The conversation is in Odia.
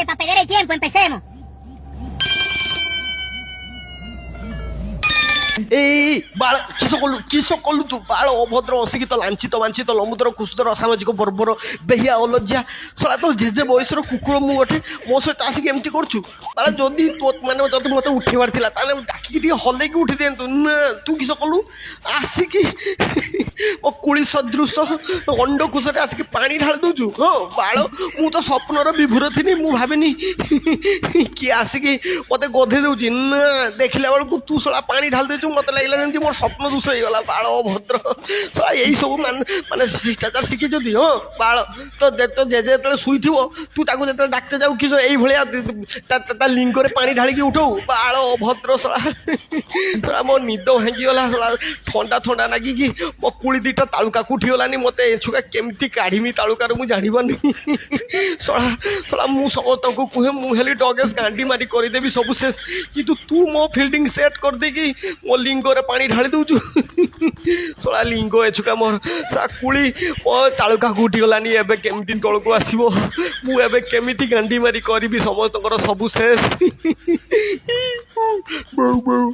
gente para perder el tiempo, empecemos. এই বাଳ କିସ କଲୁ ତୁ ବାଳ ଅଭଦ୍ର ଅଶିକ୍ଷିତ ଲାଞ୍ଛିତ ବାଞ୍ଛିତ ଲମ୍ବୁଦର କୁସୁଦର ଅସାମାଜିକ ବର୍ବର ବେହିଆ ଅଲଜ୍ୟା ଶଳା ତୋ ଜେଜେ ବୟସର କୁକୁର ମୁଁ ଗୋଟେ ମୋ ସହିତ ଆସିକି ଏମିତି କରୁଛୁ ବାଳ ଯଦି ମାନେ ଯଦି ମୋତେ ଉଠେଇବାର ଥିଲା ତାହେଲେ ଡାକିକି ଟିକେ ହଲେଇକି ଉଠି ଦିଅନ୍ତୁ ନା ତୁ କିସ କଲୁ ଆସିକି ମୋ କୁଳି ସଦୃଶ ଅଣ୍ଡକୁଶରେ ଆସିକି ପାଣି ଢାଳି ଦେଉଛୁ ହଁ ବାଳ ମୁଁ ତ ସ୍ୱପ୍ନର ବିଭୋର ଥିନି ମୁଁ ଭାବିନି କିଏ ଆସିକି ମୋତେ ଗୋଧେଇ ଦେଉଛି ନା ଦେଖିଲା ବେଳକୁ ତୁ ଶଳା ପାଣି ଢାଳି ଦେଉଛୁ ମତେ ଲାଗିଲା ଯେମିତି ମୋର ସ୍ୱପ୍ନ ଦୋଷ ହେଇଗଲା ବାଳ ଅଭଦ୍ର ଶଳା ଏଇ ସବୁ ମାନେ ଶିଷ୍ଟାଚାର ଶିଖିଛନ୍ତି ହଁ ବାଳ ତ ଜେଜେ ଯେତେବେଳେ ଶୋଇଥିବ ତୁ ତାକୁ ଯେତେବେଳେ ଡାକ୍ତେ ଯାଉ କିସ ଏଇଭଳିଆ ତା ଲିଙ୍ଗରେ ପାଣି ଢାଳିକି ଉଠଉ ବାଳ ଅଭଦ୍ର ଶଳା ଶଳା ମୋ ନିଦ ଭାଙ୍ଗିଗଲା ଶଳା ଥଣ୍ଡା ନାଗିକି ମୋ କୁଳି ଦିଟା ତାଳୁକାକୁ ଉଠିଗଲାନି ମତେ ଏଛୁକା କେମିତି କାଢ଼ିମି ତାଳୁକାରୁ ମୁଁ ଜାଣିପାରୁନି ଶଳା ମୁଁ ସମସ୍ତଙ୍କୁ କୁହେ ମୁଁ ହେଲି ଡଗେସ୍ ଗାଣ୍ଡି ମାରି କରିଦେବି ସବୁ ଶେଷ କିନ୍ତୁ ତୁ ମୋ ଫିଲ୍ଡିଂ ସେଟ୍ କରିଦେଇକି ମୋ ଲିଙ୍ଗରେ ପାଣି ଢାଳି ଦେଉଛୁ ଶଳା ଲିଙ୍ଗ ଏଛୁକା ମୋର କୁଳି ମୋ ତାଳୁକାକୁ ଉଠିଗଲାନି ଏବେ କେମିତି ତଳକୁ ଆସିବ ମୁଁ ଏବେ କେମିତି ଗାଣ୍ଡି ମାରି କରିବି ସମସ୍ତଙ୍କର ସବୁ ଶେଷ ବୋଉ